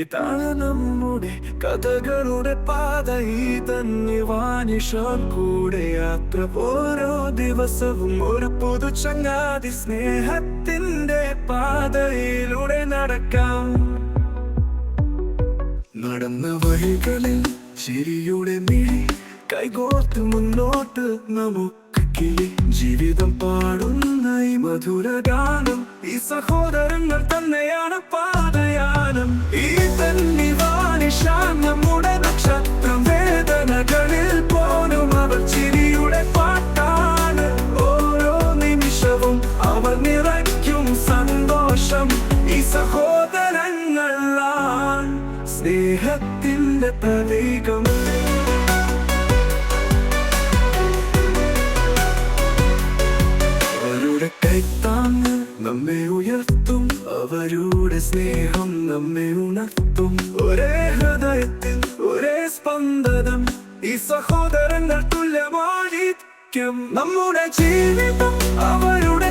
ഇതാണ് നമ്മുടെ കഥകളുടെ പാത, ഈ തന്നെ വാനിഷാൻ കൂടെ യാത്ര. ഓരോ ദിവസവും ഒരു പുതു ചങ്ങാതി, സ്നേഹത്തിന്റെ പാതയിലൂടെ നടക്കാം. നടന്ന വഴികളിൽ ചിരിയുടെ മിഴി, കൈകോർത്ത് മുന്നോട്ട് നമുക്ക് കിളി. ജീവിതം പാടുന്ന ഈ മധുര ഗാനം, ഈ സഹോദരങ്ങൾ തന്നെയാണ് പാതയാനം. ഈ തന്നെ വാനിഷാൻ നമ്മുടെ നക്ഷത്രം, വേദനകളിൽ പോലും അവർ ചിരിയുടെ പാട്ടാണ്. ഓരോ നിമിഷവും അവർ നിറയ്ക്കും സന്തോഷം. ഈ സഹോദരങ്ങളാണ് സ്നേഹത്തിന്റെ പ്രതീകം. അവരുടെ കൈത്താങ്ങ് നമ്മെ ഉയർത്തും, അവരുടെ സ്നേഹം നമ്മെ ഉണർത്തും. ഒരേ ഹൃദയത്തിൽ ഒരേ സ്പന്ദനം, ഈ സഹോദരങ്ങൾ തുല്യമായിരിക്കും. നമ്മുടെ ജീവിതം അവരുടെ